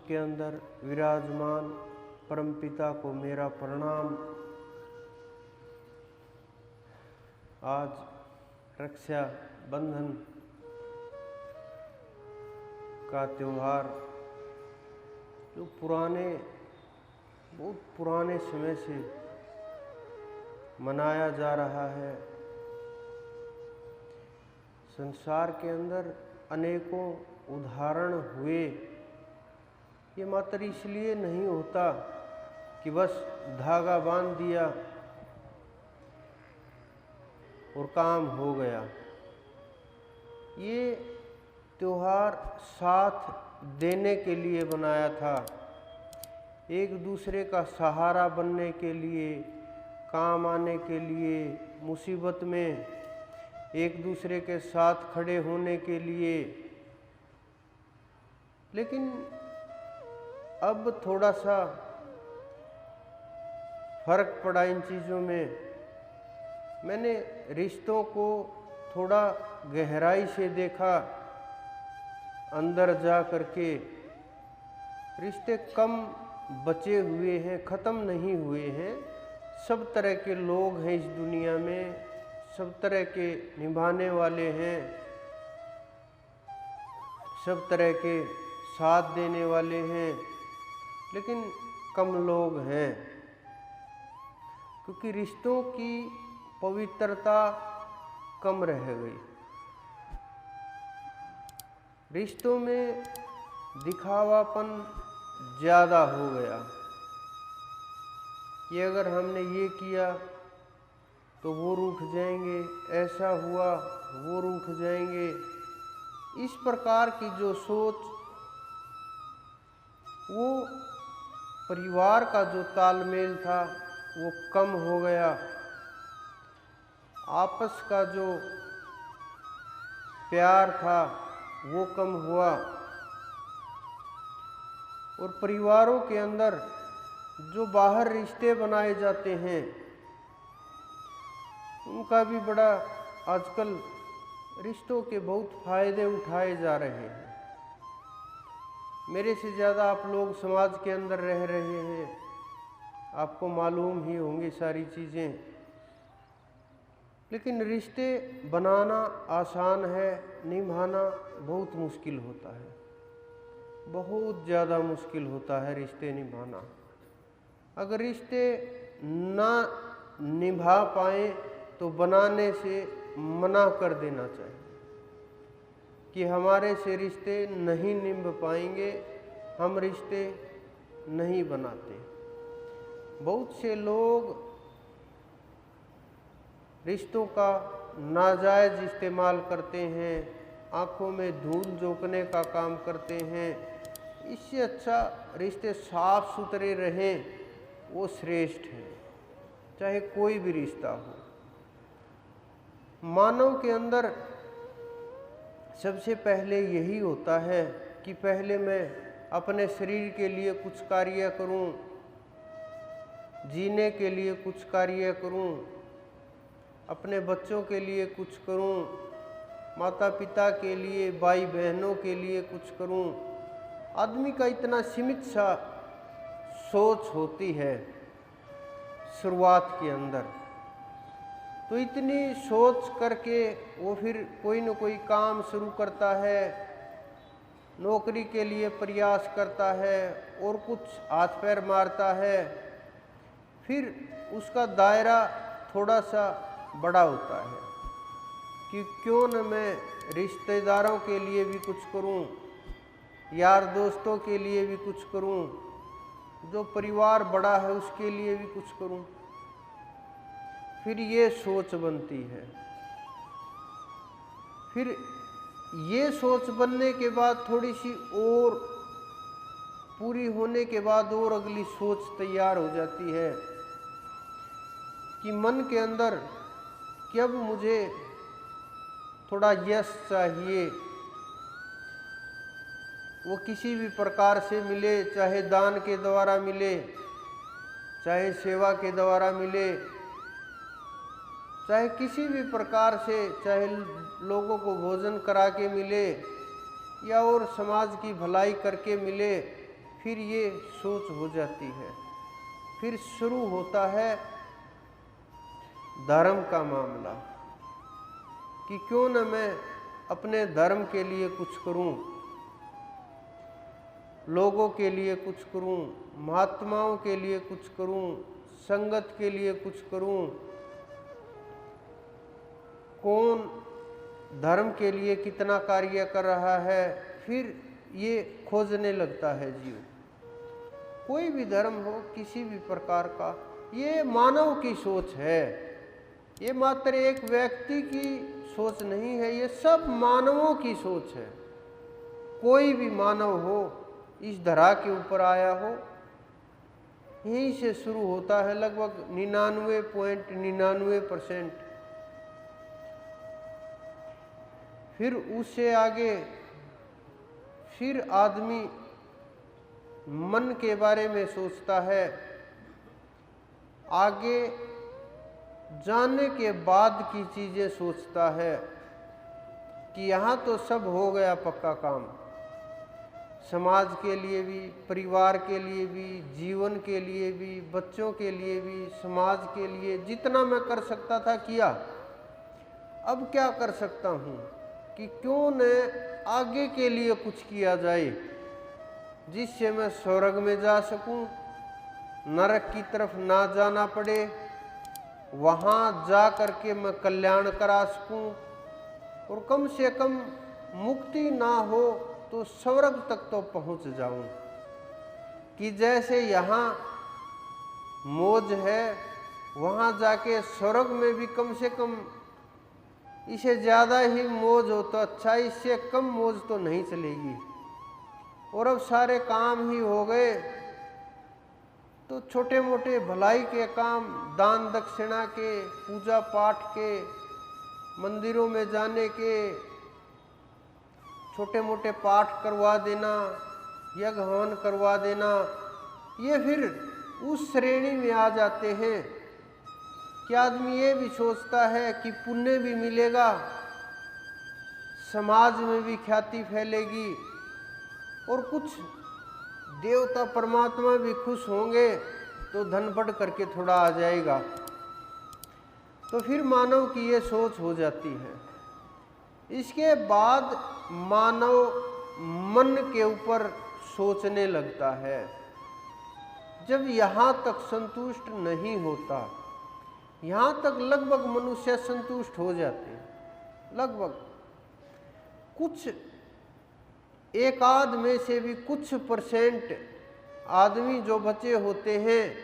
के अंदर विराजमान परमपिता को मेरा प्रणाम। आज रक्षा बंधन का त्योहार जो बहुत पुराने समय से मनाया जा रहा है। संसार के अंदर अनेकों उदाहरण हुए। ये मात्र इसलिए नहीं होता कि बस धागा बांध दिया और काम हो गया। ये त्योहार साथ देने के लिए बनाया था, एक दूसरे का सहारा बनने के लिए, काम आने के लिए, मुसीबत में एक दूसरे के साथ खड़े होने के लिए। लेकिन अब थोड़ा सा फर्क पड़ा इन चीज़ों में। मैंने रिश्तों को थोड़ा गहराई से देखा, अंदर जा करके। रिश्ते कम बचे हुए हैं, ख़त्म नहीं हुए हैं। सब तरह के लोग हैं इस दुनिया में, सब तरह के निभाने वाले हैं, सब तरह के साथ देने वाले हैं, लेकिन कम लोग हैं। क्योंकि रिश्तों की पवित्रता कम रह गई। रिश्तों में दिखावापन ज़्यादा हो गया कि अगर हमने ये किया तो वो रूठ जाएंगे, ऐसा हुआ वो रूठ जाएंगे। इस प्रकार की जो सोच, वो परिवार का जो तालमेल था वो कम हो गया। आपस का जो प्यार था वो कम हुआ। और परिवारों के अंदर जो बाहर रिश्ते बनाए जाते हैं उनका भी बड़ा आजकल रिश्तों के बहुत फायदे उठाए जा रहे हैं। मेरे से ज़्यादा आप लोग समाज के अंदर रह रहे हैं, आपको मालूम ही होंगी सारी चीज़ें। लेकिन रिश्ते बनाना आसान है, निभाना बहुत मुश्किल होता है। बहुत ज़्यादा मुश्किल होता है रिश्ते निभाना। अगर रिश्ते ना निभा पाए तो बनाने से मना कर देना चाहिए कि हमारे से रिश्ते नहीं निभ पाएंगे, हम रिश्ते नहीं बनाते। बहुत से लोग रिश्तों का नाजायज़ इस्तेमाल करते हैं, आँखों में धूल झोंकने का काम करते हैं। इससे अच्छा रिश्ते साफ सुथरे रहें, वो श्रेष्ठ है, चाहे कोई भी रिश्ता हो। मानव के अंदर सबसे पहले यही होता है कि पहले मैं अपने शरीर के लिए कुछ कार्य करूं, जीने के लिए कुछ कार्य करूं, अपने बच्चों के लिए कुछ करूं, माता पिता के लिए, भाई बहनों के लिए कुछ करूं। आदमी का इतना सीमित सा सोच होती है शुरुआत के अंदर। तो इतनी सोच करके वो फिर कोई न कोई काम शुरू करता है, नौकरी के लिए प्रयास करता है और कुछ हाथ पैर मारता है। फिर उसका दायरा थोड़ा सा बड़ा होता है कि क्यों न मैं रिश्तेदारों के लिए भी कुछ करूं, यार दोस्तों के लिए भी कुछ करूं, जो परिवार बड़ा है उसके लिए भी कुछ करूं। फिर ये सोच बनती है। फिर ये सोच बनने के बाद थोड़ी सी और पूरी होने के बाद और अगली सोच तैयार हो जाती है कि मन के अंदर कि अब मुझे थोड़ा यश चाहिए। वो किसी भी प्रकार से मिले, चाहे दान के द्वारा मिले, चाहे सेवा के द्वारा मिले, चाहे किसी भी प्रकार से, चाहे लोगों को भोजन करा के मिले या और समाज की भलाई करके मिले। फिर ये सोच हो जाती है। फिर शुरू होता है धर्म का मामला कि क्यों न मैं अपने धर्म के लिए कुछ करूं, लोगों के लिए कुछ करूं, महात्माओं के लिए कुछ करूं, संगत के लिए कुछ करूं। कौन धर्म के लिए कितना कार्य कर रहा है, फिर ये खोजने लगता है जीव। कोई भी धर्म हो, किसी भी प्रकार का, ये मानव की सोच है। ये मात्र एक व्यक्ति की सोच नहीं है, ये सब मानवों की सोच है। कोई भी मानव हो, इस धरा के ऊपर आया हो, यहीं से शुरू होता है लगभग 99.99%। फिर उससे आगे फिर आदमी मन के बारे में सोचता है। आगे जाने के बाद की चीज़ें सोचता है कि यहाँ तो सब हो गया पक्का काम, समाज के लिए भी, परिवार के लिए भी, जीवन के लिए भी, बच्चों के लिए भी, समाज के लिए जितना मैं कर सकता था किया। अब क्या कर सकता हूँ कि क्यों न आगे के लिए कुछ किया जाए, जिससे मैं स्वर्ग में जा सकूं, नरक की तरफ ना जाना पड़े, वहाँ जा करके मैं कल्याण करा सकूं, और कम से कम मुक्ति ना हो तो स्वर्ग तक तो पहुँच जाऊं। कि जैसे यहाँ मौज है, वहाँ जाके स्वर्ग में भी कम से कम इसे ज़्यादा ही मौज हो तो अच्छा, इससे कम मौज तो नहीं चलेगी। और अब सारे काम ही हो गए तो छोटे मोटे भलाई के काम, दान दक्षिणा के, पूजा पाठ के, मंदिरों में जाने के, छोटे मोटे पाठ करवा देना, यज्ञ हवन करवा देना, ये फिर उस श्रेणी में आ जाते हैं कि आदमी ये भी सोचता है कि पुण्य भी मिलेगा, समाज में भी ख्याति फैलेगी, और कुछ देवता परमात्मा भी खुश होंगे तो धन बढ़ करके थोड़ा आ जाएगा। तो फिर मानव की ये सोच हो जाती है। इसके बाद मानव मन के ऊपर सोचने लगता है। जब यहाँ तक संतुष्ट नहीं होता, यहाँ तक लगभग मनुष्य संतुष्ट हो जाते हैं, लगभग कुछ एक आध में से भी कुछ परसेंट आदमी जो बचे होते हैं,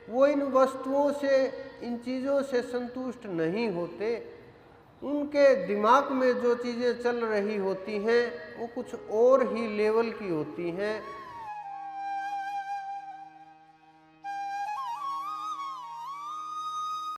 वो इन वस्तुओं से, इन चीज़ों से संतुष्ट नहीं होते। उनके दिमाग में जो चीज़ें चल रही होती हैं वो कुछ और ही लेवल की होती हैं,